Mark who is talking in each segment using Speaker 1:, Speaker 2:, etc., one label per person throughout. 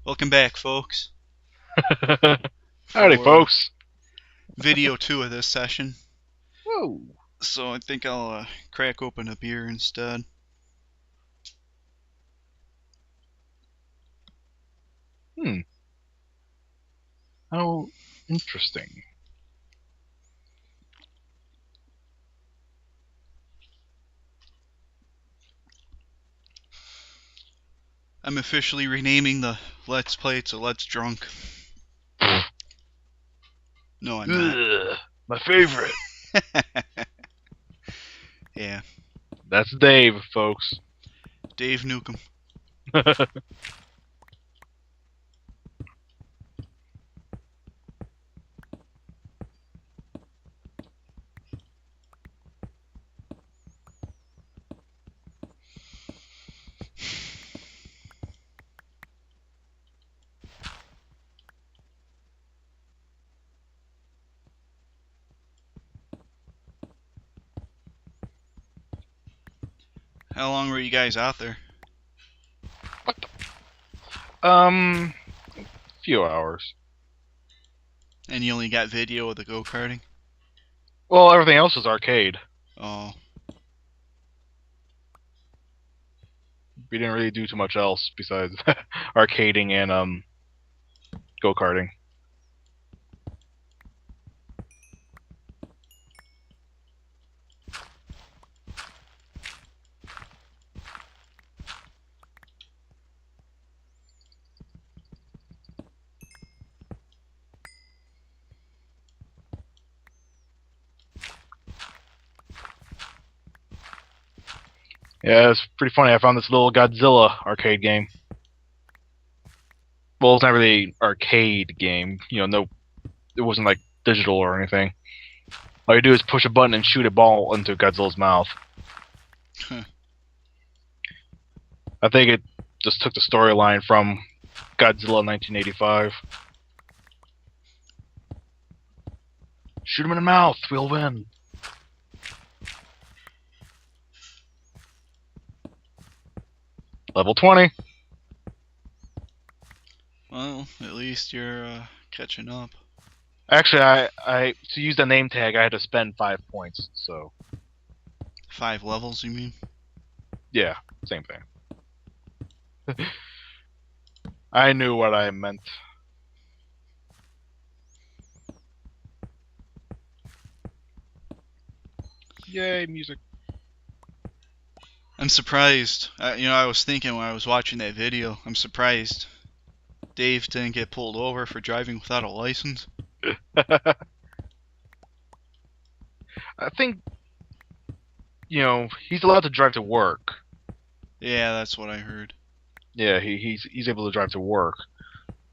Speaker 1: Welcome back, folks,
Speaker 2: Howdy,
Speaker 1: for
Speaker 2: folks.
Speaker 1: video 2 of this session.
Speaker 2: Whoa.
Speaker 1: So I think I'll crack open a beer instead.
Speaker 2: Hmm. How interesting.
Speaker 1: I'm officially renaming the Let's Play to Let's Drunk. No, I'm not.
Speaker 2: Ugh, my favorite.
Speaker 1: Yeah,
Speaker 2: That's Dave, folks.
Speaker 1: Dave Newcomb. How long were you guys out there?
Speaker 2: um, few hours.
Speaker 1: And you only got video of the go-karting?
Speaker 2: Well, everything else is arcade.
Speaker 1: Oh,
Speaker 2: We didn't really do too much else besides arcading and go-karting. Yeah, it's pretty funny. I found this little Godzilla arcade game. Well, it's not really an arcade game. No, it wasn't like digital or anything. All you do is push a button and shoot a ball into Godzilla's mouth. I think it just took the storyline from Godzilla 1985. Shoot him in the mouth, we'll win. Level 20.
Speaker 1: well, at least you're catching up.
Speaker 2: Actually, I to use the name tag, I had to spend 5 points. So
Speaker 1: 5 levels, you mean?
Speaker 2: yeah, same thing. I knew what I meant. Yay, music.
Speaker 1: I'm surprised. I was thinking when I was watching that video, I'm surprised Dave didn't get pulled over for driving without a license.
Speaker 2: I think he's allowed to drive to work.
Speaker 1: Yeah, that's what I heard.
Speaker 2: Yeah, he's able to drive to work.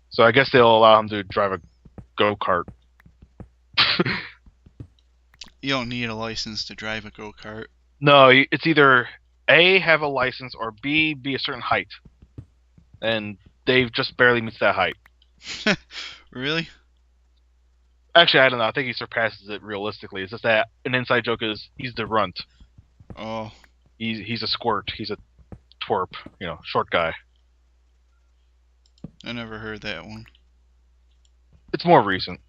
Speaker 2: So I guess they'll allow him to drive a go-kart.
Speaker 1: You don't need a license to drive a go-kart.
Speaker 2: No, it's either A, have a license, or B, be a certain height. And Dave just barely meets that height.
Speaker 1: Really?
Speaker 2: Actually, I don't know. I think he surpasses it realistically. It's just that an inside joke is he's the runt.
Speaker 1: Oh,
Speaker 2: He's a squirt. He's a twerp. Short guy.
Speaker 1: I never heard that one.
Speaker 2: It's more recent.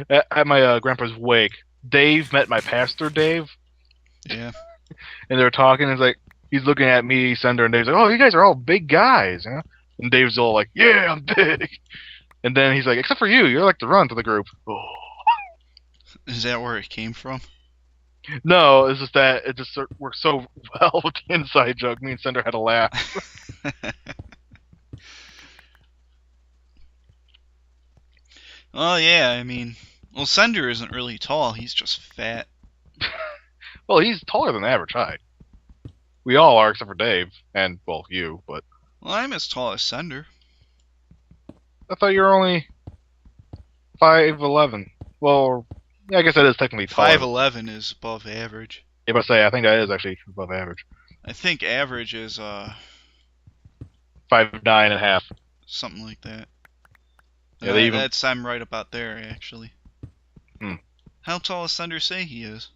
Speaker 2: At my grandpa's wake, Dave met my pastor, Dave,
Speaker 1: Yeah.
Speaker 2: and they're talking. He's looking at me, Sender, and Dave's like, "Oh, you guys are all big guys," you know. And Dave's all like, "Yeah, I'm big." And then he's like, "Except for you, you're like the runt of the group." Oh.
Speaker 1: Is that where it came from?
Speaker 2: No, it's just that it just works so well with the inside joke. Me and Sender had a laugh.
Speaker 1: Well, yeah, I mean, well, Sender isn't really tall, he's just fat.
Speaker 2: Well, he's taller than average height. We all are, except for Dave, and well, you. But
Speaker 1: Well, I'm as tall as Sender.
Speaker 2: I thought you were only 5'11". Well, yeah, I guess that is technically taller.
Speaker 1: 5'11 is above average.
Speaker 2: Yeah, but say I think that is actually above average.
Speaker 1: I think average is
Speaker 2: 5'9.5".
Speaker 1: something like that.
Speaker 2: Yeah, they even.
Speaker 1: That's I'm right about there actually.
Speaker 2: Hmm.
Speaker 1: How tall does Thunder say he is?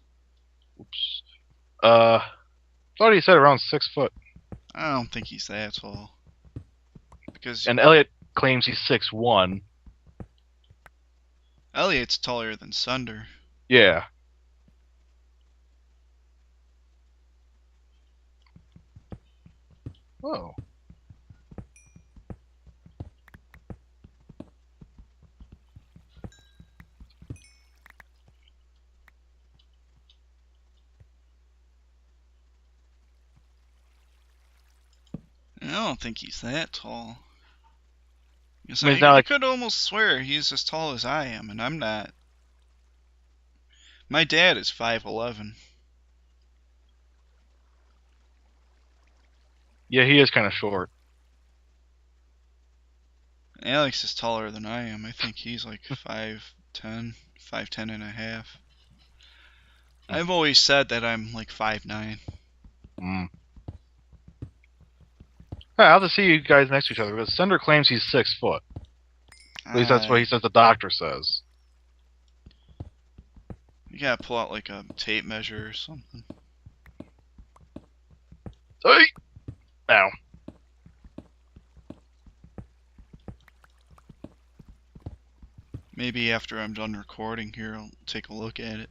Speaker 2: Oops. Thought he said around 6 foot.
Speaker 1: I don't think he's that tall. Because
Speaker 2: And Elliot claims he's 6'1".
Speaker 1: Elliot's taller than Sunder.
Speaker 2: Yeah. Oh.
Speaker 1: I don't think he's that tall.
Speaker 2: I mean, it's not
Speaker 1: I
Speaker 2: like,
Speaker 1: could almost swear he's as tall as I am, and I'm not. My dad is 5'11".
Speaker 2: yeah, he is kind of short.
Speaker 1: Alex is taller than I am. I think he's like 5'10", 5'10 and a half. I've always said that I'm like 5'9".
Speaker 2: Mm. Yeah, I'll have to see you guys next to each other, because Sender claims he's 6 foot. At least that's what he says the doctor says.
Speaker 1: You gotta pull out like a tape measure or something.
Speaker 2: Hey! Ow.
Speaker 1: Maybe after I'm done recording here, I'll take a look at it.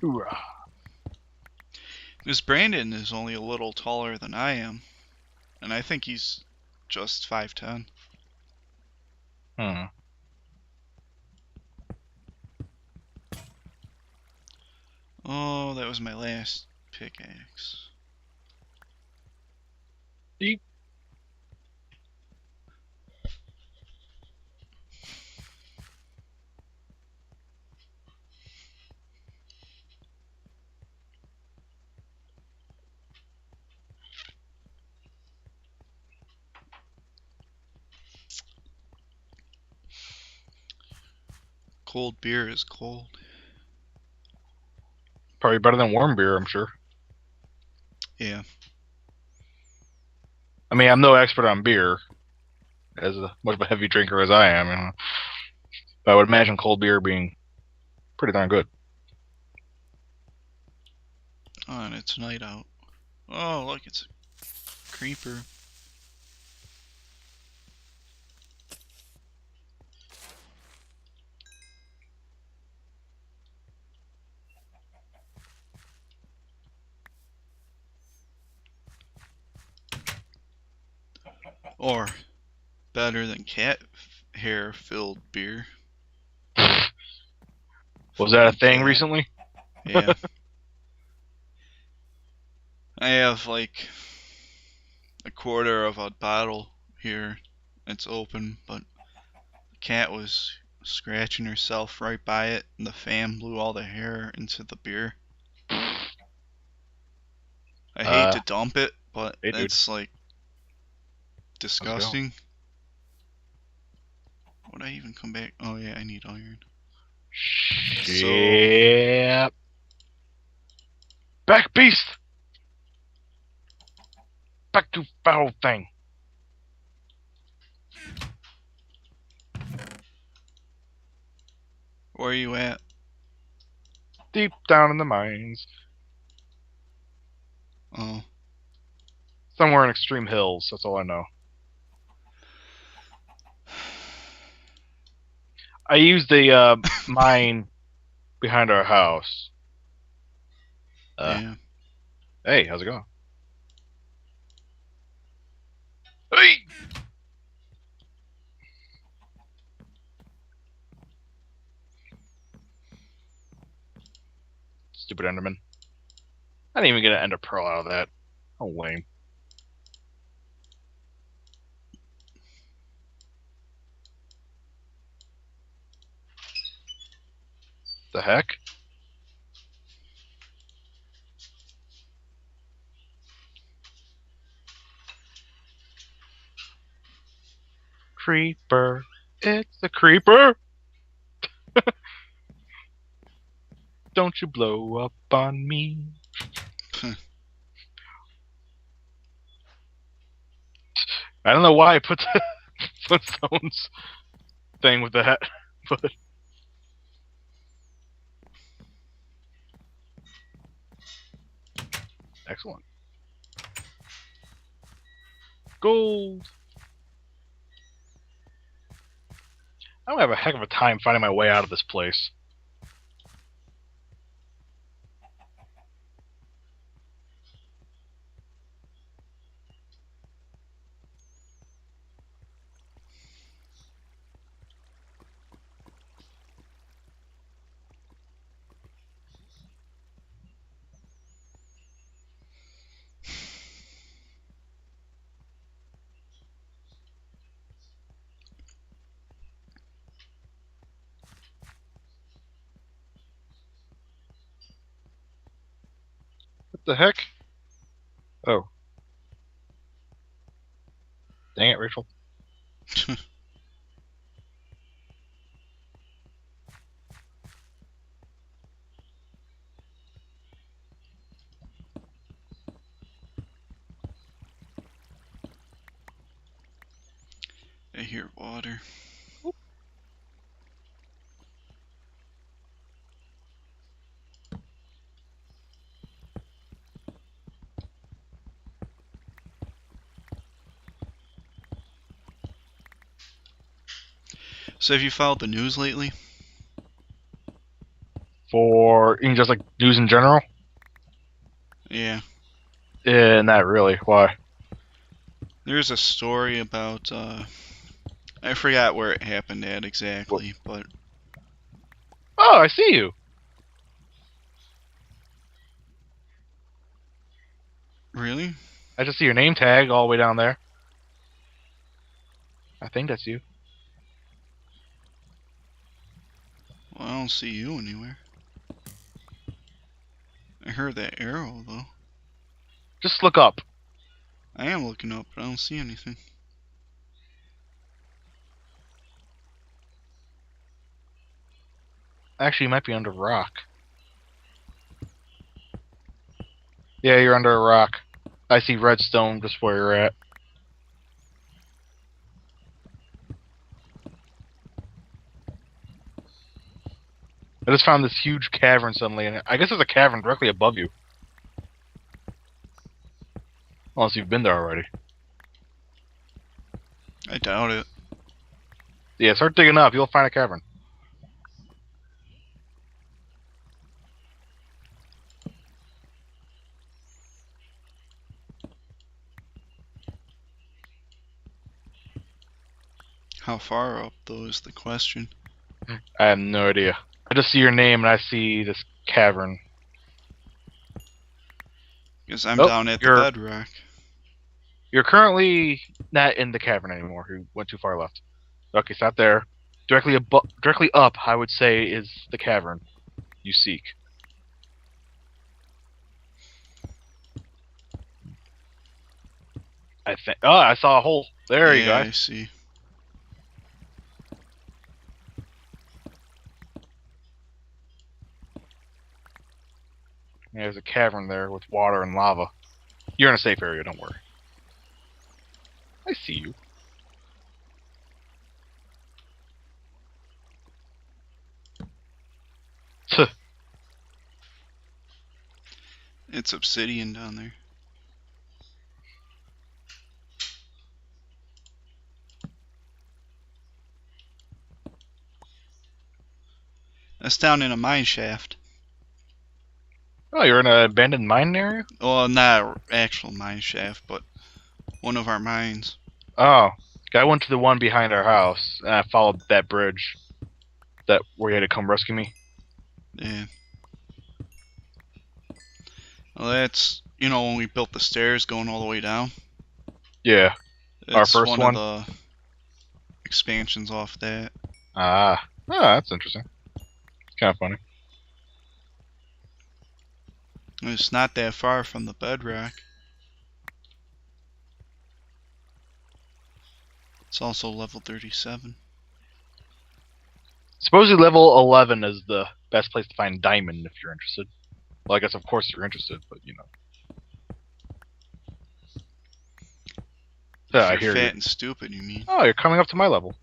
Speaker 2: Hoorah.
Speaker 1: Because Brandon is only a little taller than I am, and I think he's just 5'10".
Speaker 2: Hmm.
Speaker 1: Oh, that was my last pickaxe.
Speaker 2: Eep.
Speaker 1: Cold beer is cold.
Speaker 2: Probably better than warm beer, I'm sure.
Speaker 1: Yeah.
Speaker 2: I mean, I'm no expert on beer, as much of a heavy drinker as I am. You know. But I would imagine cold beer being pretty darn good.
Speaker 1: Oh, and it's night out. Oh, look, it's a creeper. Or better than cat hair filled beer.
Speaker 2: Was that a
Speaker 1: Fucking
Speaker 2: thing
Speaker 1: cat.
Speaker 2: recently?
Speaker 1: Yeah. I have like a quarter of a bottle here. It's open, but the cat was scratching herself right by it, and the fan blew all the hair into the beer. I hate to dump it, but
Speaker 2: Hey, dude.
Speaker 1: that's like
Speaker 2: How's it going?
Speaker 1: disgusting. Would I even come back? Oh yeah, I need iron. So
Speaker 2: Shit. Back beast! Back to foul thing.
Speaker 1: where are you at?
Speaker 2: Deep down in the mines.
Speaker 1: Oh,
Speaker 2: Somewhere in extreme hills, that's all I know. I used the mine behind our house.
Speaker 1: yeah.
Speaker 2: Hey, how's it going? Hey! Stupid Enderman. I didn't even get an Ender Pearl out of that. How lame. The heck? Creeper. It's a creeper! Don't you blow up on me. I don't know why I put Flintstones thing with that. But excellent. Gold. I'm gonna have a heck of a time finding my way out of this place. What the heck? Oh, dang it, Rachel.
Speaker 1: I hear water. So have you followed the news lately?
Speaker 2: For even just like news in general?
Speaker 1: Yeah.
Speaker 2: Not really. Why?
Speaker 1: There's a story about I forgot where it happened at exactly, but
Speaker 2: Oh, I see you.
Speaker 1: really?
Speaker 2: I just see your name tag all the way down there. I think that's you.
Speaker 1: Well, I don't see you anywhere. I heard that arrow though.
Speaker 2: Just look up.
Speaker 1: I am looking up, but I don't see anything.
Speaker 2: Actually, you might be under a rock. Yeah, you're under a rock. I see redstone just where you're at. I just found this huge cavern suddenly, and I guess there's a cavern directly above you. Unless you've been there already.
Speaker 1: I doubt it.
Speaker 2: Yeah, start digging up. You'll find a cavern.
Speaker 1: How far up though is the question.
Speaker 2: I have no idea. I just see your name and I see this cavern.
Speaker 1: Because I'm
Speaker 2: Oh,
Speaker 1: down at the
Speaker 2: you're
Speaker 1: bedrock.
Speaker 2: you're currently not in the cavern anymore. You went too far left. Okay, stop there. Directly up, I would say, is the cavern you seek. I think. Oh, I saw a hole. There you
Speaker 1: Yeah,
Speaker 2: go.
Speaker 1: I see.
Speaker 2: There's a cavern there with water and lava. You're in a safe area. Don't worry. I see you. Tuh.
Speaker 1: It's obsidian down there. That's down in a mine shaft.
Speaker 2: Oh, you're in an abandoned mine area.
Speaker 1: Well, not an actual mine shaft, but one of our mines.
Speaker 2: Oh, I went to the one behind our house and I followed that bridge. That where you had to come rescue me.
Speaker 1: Yeah. Well, that's, you know, when we built the stairs going all the way down.
Speaker 2: Yeah, our
Speaker 1: It's
Speaker 2: first
Speaker 1: one of
Speaker 2: one.
Speaker 1: the expansions off that.
Speaker 2: That's interesting. It's kind of funny.
Speaker 1: It's not that far from the bedrock. It's also level 37.
Speaker 2: Supposedly level 11 is the best place to find diamond if you're interested. Well, I guess of course you're interested, but you know. Yeah,
Speaker 1: If
Speaker 2: I
Speaker 1: you're
Speaker 2: hear you.
Speaker 1: fat and stupid, you mean.
Speaker 2: Oh, you're coming up to my level.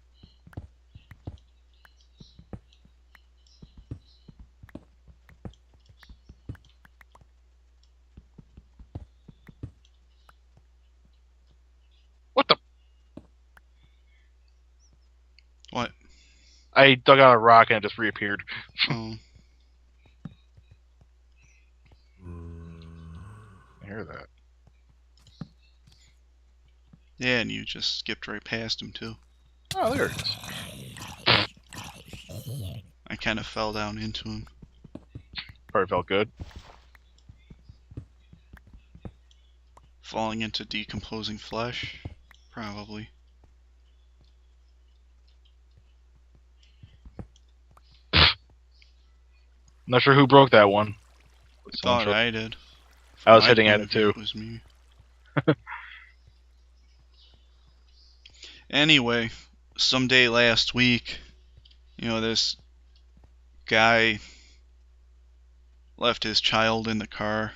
Speaker 2: What the?
Speaker 1: What?
Speaker 2: I dug out a rock and it just reappeared.
Speaker 1: Oh,
Speaker 2: I hear that.
Speaker 1: yeah, and you just skipped right past him, too.
Speaker 2: Oh, there it is.
Speaker 1: I kind of fell down into him.
Speaker 2: Probably felt good.
Speaker 1: Falling into decomposing flesh? Probably.
Speaker 2: Not sure who broke that one.
Speaker 1: I
Speaker 2: Someone
Speaker 1: thought
Speaker 2: tripped.
Speaker 1: I did.
Speaker 2: I
Speaker 1: From
Speaker 2: was
Speaker 1: my
Speaker 2: hitting
Speaker 1: point
Speaker 2: at
Speaker 1: of
Speaker 2: it
Speaker 1: view,
Speaker 2: too.
Speaker 1: it was me. Anyway, someday last week, this guy left his child in the car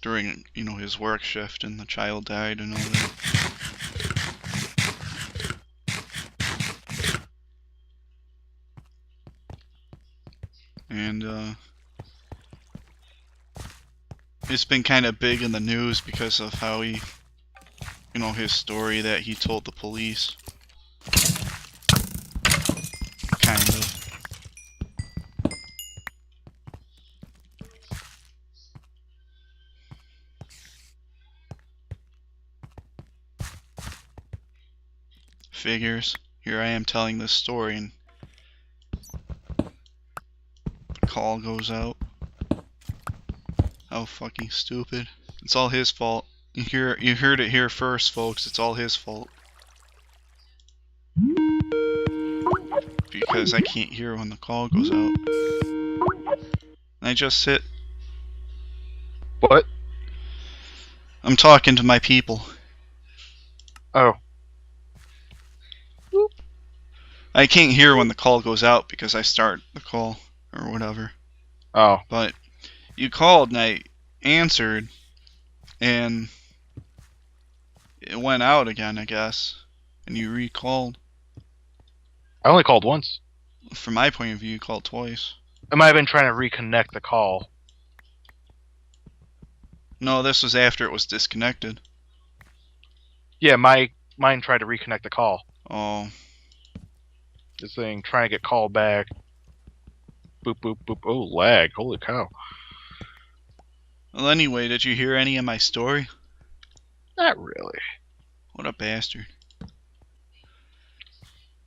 Speaker 1: during, his work shift, and the child died and all that. And it's been kind of big in the news because of how his story that he told the police. Kind of. Figures. Here I am telling this story, and the call goes out. How fucking stupid. It's all his fault. You heard it here first, folks. It's all his fault. Because I can't hear when the call goes out. I just sit.
Speaker 2: What?
Speaker 1: I'm talking to my people.
Speaker 2: Oh.
Speaker 1: I can't hear when the call goes out because I start the call or whatever.
Speaker 2: Oh.
Speaker 1: But you called and I answered, and it went out again, I guess. And you recalled.
Speaker 2: I only called once.
Speaker 1: From my point of view, you called twice.
Speaker 2: I might have been trying to reconnect the call.
Speaker 1: No, this was after it was disconnected.
Speaker 2: Yeah, mine tried to reconnect the call.
Speaker 1: Oh,
Speaker 2: This thing trying to get called back. Boop boop boop. Oh, lag. Holy cow.
Speaker 1: well, anyway, did you hear any of my story?
Speaker 2: Not really.
Speaker 1: What a bastard.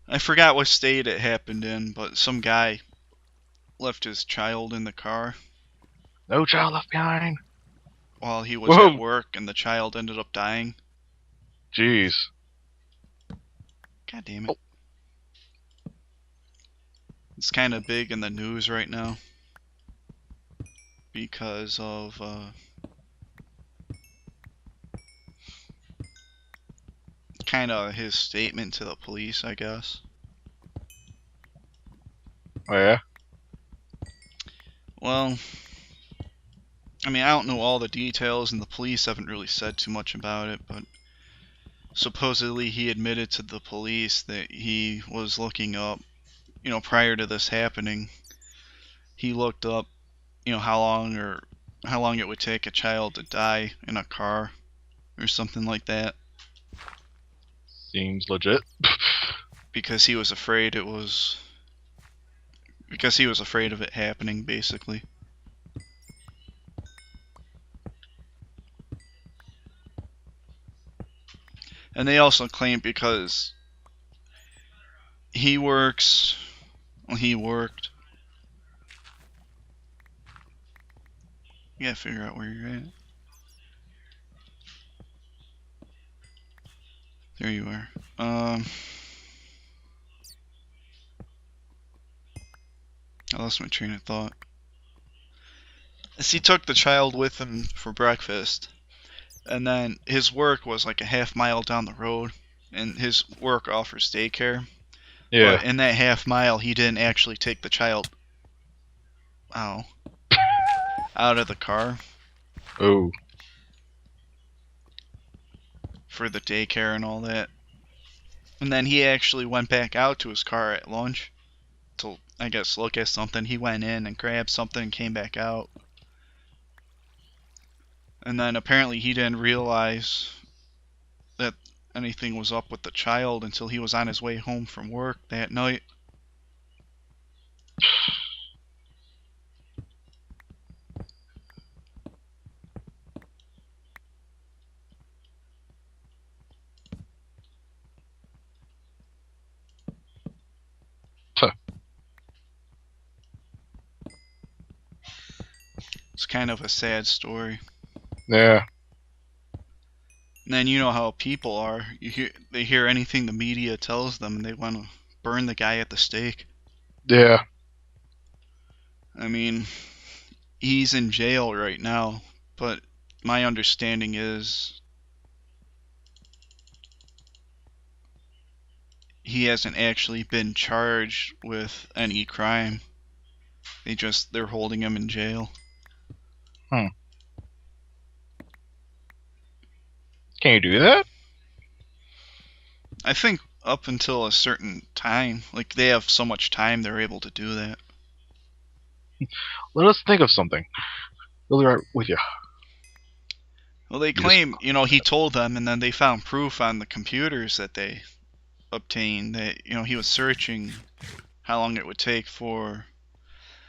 Speaker 1: I forgot what state it happened in, but some guy left his child in the car
Speaker 2: No child left behind.
Speaker 1: while he was at
Speaker 2: Whoa.
Speaker 1: work, and the child ended up dying.
Speaker 2: Jeez.
Speaker 1: God damn it. It's kind of big in the news right now because of kind of his statement to the police, I guess.
Speaker 2: Oh yeah.
Speaker 1: Well, I mean, I don't know all the details, and the police haven't really said too much about it, but supposedly he admitted to the police that he was looking up, prior to this happening, he looked up, how long it would take a child to die in a car or something like that,
Speaker 2: Seems legit.
Speaker 1: because he was afraid of it happening, basically. And they also claim because he works, well, he worked. You gotta figure out where you're at. There you are. I lost my train of thought. As he took the child with him for breakfast, and then his work was like a half mile down the road, and his work offers daycare.
Speaker 2: Yeah.
Speaker 1: But in that half mile, he didn't actually take the child out of the car
Speaker 2: Oh.
Speaker 1: for the daycare and all that. And then he actually went back out to his car at lunch to, I guess, look at something. He went in and grabbed something and came back out. And then apparently he didn't realize that anything was up with the child until he was on his way home from work that night.
Speaker 2: Huh.
Speaker 1: It's kind of a sad story.
Speaker 2: Yeah.
Speaker 1: And then you know how people are. They hear anything the media tells them and they want to burn the guy at the stake.
Speaker 2: Yeah.
Speaker 1: I mean, he's in jail right now, but my understanding is he hasn't actually been charged with any crime. They're holding him in jail.
Speaker 2: Hmm. Can you do that?
Speaker 1: I think up until a certain time, like they have so much time, they're able to do that.
Speaker 2: Let us think of something. We'll be right with you.
Speaker 1: Well, they
Speaker 2: You just
Speaker 1: claim, he told them, and then they found proof on the computers that they obtained that, he was searching how long it would take for.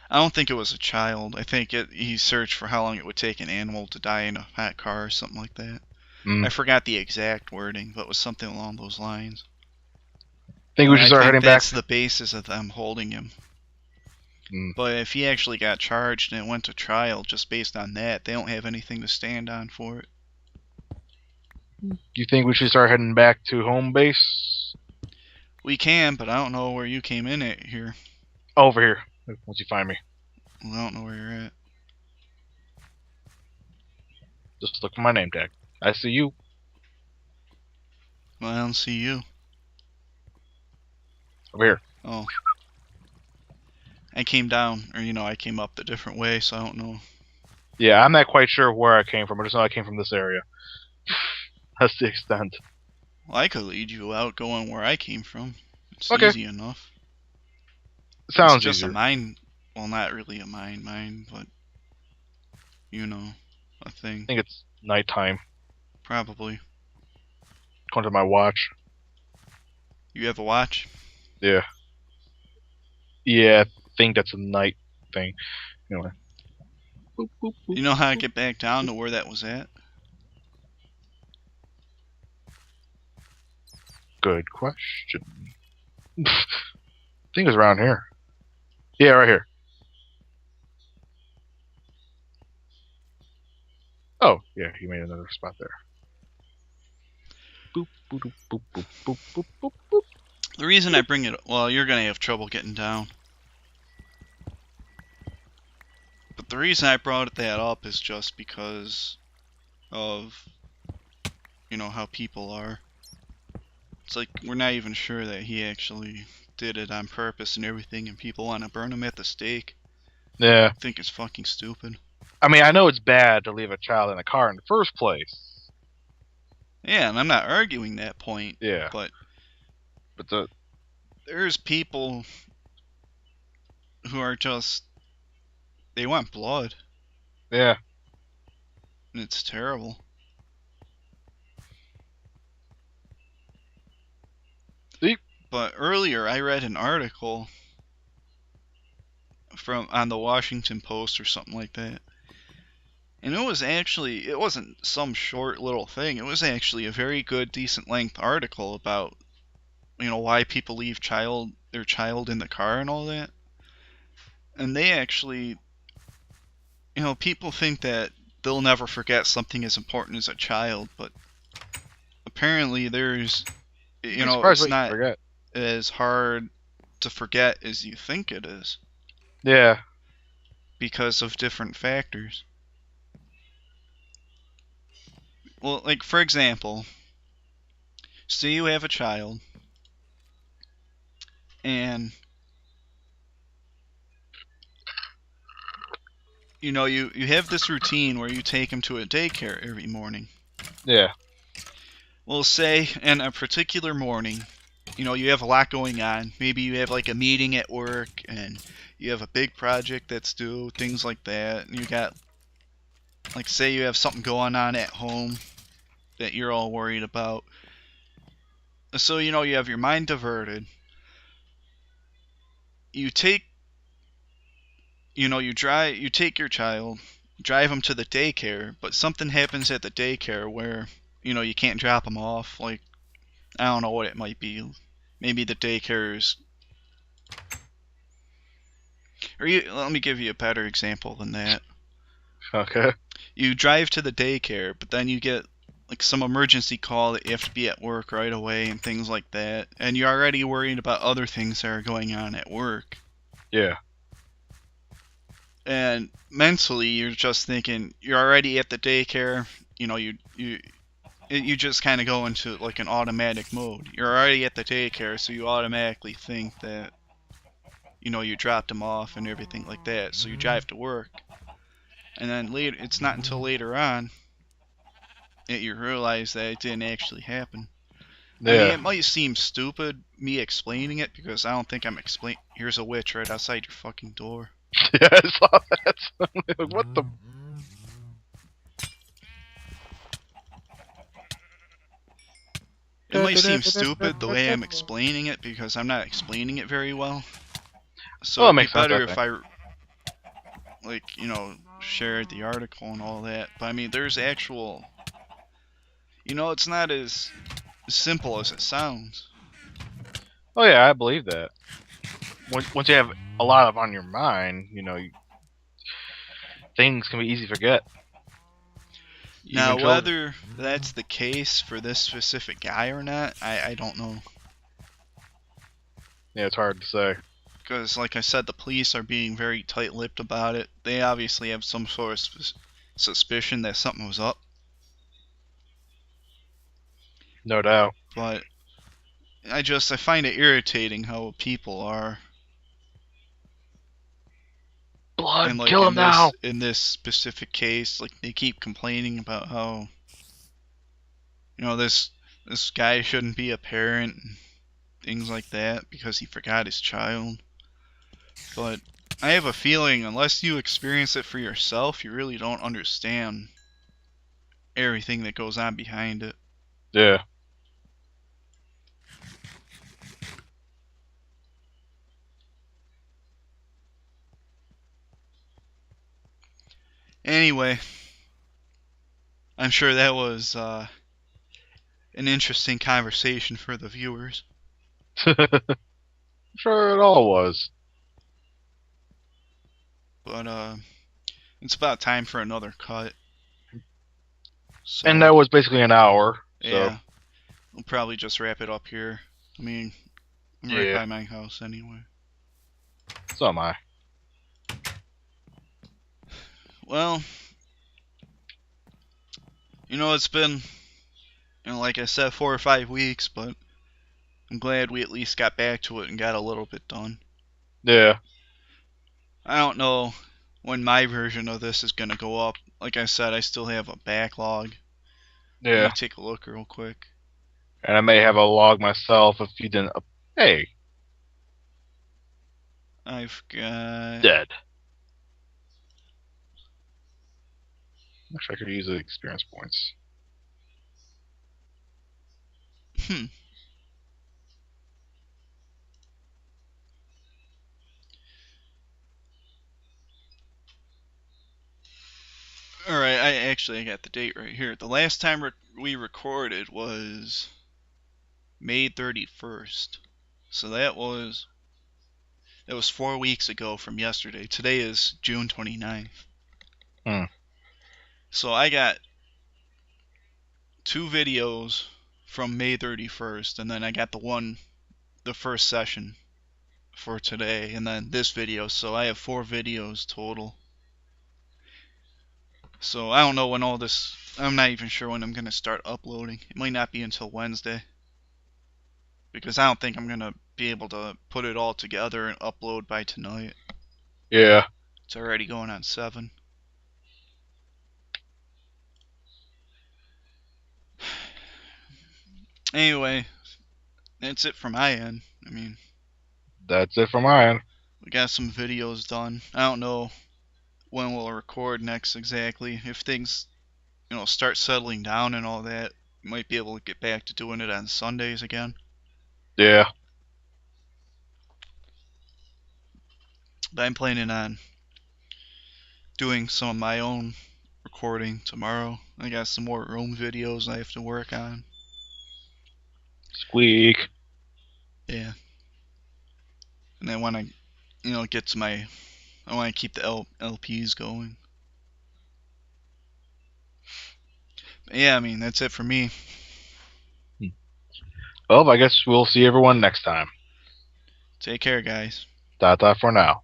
Speaker 1: I don't think it was a child. I think he searched for how long it would take an animal to die in a hot car or something like that.
Speaker 2: mm,
Speaker 1: I forgot the exact wording, but it was something along those lines.
Speaker 2: think we
Speaker 1: And
Speaker 2: should
Speaker 1: I
Speaker 2: start
Speaker 1: think
Speaker 2: heading back.
Speaker 1: that's the basis of them holding him.
Speaker 2: Mm.
Speaker 1: But if he actually got charged and it went to trial just based on that, they don't have anything to stand on for it.
Speaker 2: Do you think we should start heading back to home base?
Speaker 1: We can, but I don't know where you came in at here.
Speaker 2: Over here. Once you find me,
Speaker 1: Well, I don't know where you're at.
Speaker 2: just look for my name tag. I see you.
Speaker 1: Well, I don't see you.
Speaker 2: Over here.
Speaker 1: Oh. I came down, or I came up the different way, so I don't know.
Speaker 2: Yeah, I'm not quite sure where I came from. I just know I came from this area. That's the extent.
Speaker 1: Well, I could lead you out going where I came from. It's
Speaker 2: Okay.
Speaker 1: easy enough. It's
Speaker 2: Sounds
Speaker 1: just a
Speaker 2: easier.
Speaker 1: mine. Well, not really a mine, but a
Speaker 2: I
Speaker 1: thing.
Speaker 2: think it's nighttime.
Speaker 1: Probably.
Speaker 2: According to my watch.
Speaker 1: You have a watch?
Speaker 2: Yeah. Yeah, I think that's a night thing. Anyway. Boop, boop, boop,
Speaker 1: You know how to
Speaker 2: boop.
Speaker 1: get back down to where that was at?
Speaker 2: Good question. I think it's around here. Yeah, right here. Oh, yeah, he made another spot there. Boop, boop, boop, boop, boop, boop, boop, boop, boop.
Speaker 1: The reason I bring it, well, you're gonna have trouble getting down. But the reason I brought that up is just because of, how people are. It's like we're not even sure that he actually did it on purpose and everything, and people want to burn him at the stake.
Speaker 2: Yeah.
Speaker 1: I think it's fucking stupid.
Speaker 2: I mean, I know it's bad to leave a child in a car in the first place.
Speaker 1: Yeah, and I'm not arguing that point,
Speaker 2: Yeah.
Speaker 1: but
Speaker 2: But the
Speaker 1: there's people who are just, they want blood,
Speaker 2: yeah.
Speaker 1: and it's terrible.
Speaker 2: See?
Speaker 1: But earlier I read an article on the Washington Post or something like that. And it wasn't some short little thing. It was actually a very good, decent length article about, why people leave their child in the car and all that. And they actually, people think that they'll never forget something as important as a child, but apparently
Speaker 2: You'd be surprised
Speaker 1: it's
Speaker 2: what you
Speaker 1: not
Speaker 2: forget.
Speaker 1: as hard to forget as you think it is
Speaker 2: Yeah.
Speaker 1: because of different factors. Well, like for example, say you have a child and you have this routine where you take him to a daycare every morning.
Speaker 2: Yeah.
Speaker 1: We'll say in a particular morning, you have a lot going on. Maybe you have like a meeting at work and you have a big project that's due, things like that. And you got, like, say you have something going on at home that you're all worried about. So, you have your mind diverted. You take, you take your child, drive him to the daycare, but something happens at the daycare where, you can't drop him off. Like, I don't know what it might be. Maybe the daycare's let me give you a better example than that.
Speaker 2: Okay.
Speaker 1: You drive to the daycare, but then you get like some emergency call that you have to be at work right away and things like that, and you're already worried about other things that are going on at work.
Speaker 2: Yeah.
Speaker 1: And mentally, you're just thinking you're already at the daycare. You just kind of go into like an automatic mode. You're already at the daycare, so you automatically think that you dropped him off and everything like that. So you drive to work, and then later, it's not until later on that you realize that it didn't actually happen. I mean,
Speaker 2: Yeah.
Speaker 1: it might seem stupid me explaining it because I don't think I'm explain. Here's a witch right outside your fucking door.
Speaker 2: Yeah, I saw that. Like, what the?
Speaker 1: It might seem stupid the way I'm explaining it because I'm not explaining it very well. So
Speaker 2: Well, it
Speaker 1: it'd be
Speaker 2: makes sense, I
Speaker 1: better if
Speaker 2: think.
Speaker 1: I shared the article and all that. But I mean, there's actual. It's not as simple as it sounds.
Speaker 2: Oh yeah, I believe that. Once you have a lot of on your mind, things can be easy to forget.
Speaker 1: Now,
Speaker 2: Even children.
Speaker 1: whether that's the case for this specific guy or not, I don't know.
Speaker 2: Yeah, it's hard to say.
Speaker 1: Because, like I said, the police are being very tight-lipped about it. They obviously have some sort of suspicion that something was up,
Speaker 2: No doubt.
Speaker 1: but I find it irritating how people are, and
Speaker 2: Blood,
Speaker 1: like
Speaker 2: kill him now.
Speaker 1: in this specific case, like they keep complaining about how this guy shouldn't be a parent, and things like that because he forgot his child. But I have a feeling unless you experience it for yourself, you really don't understand everything that goes on behind it.
Speaker 2: Yeah.
Speaker 1: Anyway, I'm sure that was an interesting conversation for the viewers.
Speaker 2: Sure, it all was.
Speaker 1: But it's about time for another cut.
Speaker 2: And
Speaker 1: So
Speaker 2: that was basically an hour. So
Speaker 1: yeah, we'll probably just wrap it up here. I mean, I'm right
Speaker 2: yeah.
Speaker 1: by my house anyway.
Speaker 2: So am I.
Speaker 1: Well, it's been, like I said, 4 or 5 weeks, but I'm glad we at least got back to it and got a little bit done.
Speaker 2: Yeah.
Speaker 1: I don't know when my version of this is gonna go up. Like I said, I still have a backlog. Let me
Speaker 2: Yeah.
Speaker 1: take a look real quick.
Speaker 2: And I may have a log myself if you didn't. Hey,
Speaker 1: I've got.
Speaker 2: dead. Actually, I could use the experience points.
Speaker 1: Hmm. Alright, I got the date right here. The last time we recorded was May 31st. So that was 4 weeks ago from yesterday. Today is June 29th.
Speaker 2: Hmm.
Speaker 1: So I got 2 videos from May 31st, and then I got the first session for today, and then this video. So I have 4 videos total. So I don't know when all this. I'm not even sure when I'm gonna start uploading. It might not be until Wednesday because I don't think I'm gonna be able to put it all together and upload by tonight.
Speaker 2: Yeah.
Speaker 1: It's already going on 7. Anyway, that's it from my end. I mean,
Speaker 2: That's it from my end.
Speaker 1: we got some videos done. I don't know when we'll record next exactly. If things, start settling down and all that, we might be able to get back to doing it on Sundays again.
Speaker 2: Yeah.
Speaker 1: But I'm planning on doing some of my own recording tomorrow. I got some more room videos I have to work on.
Speaker 2: Squeak.
Speaker 1: Yeah. And I want to, get to my. I want to keep the LPs going. But yeah, I mean, that's it for me.
Speaker 2: Well, I guess we'll see everyone next time.
Speaker 1: Take care, guys.
Speaker 2: Ta ta for now.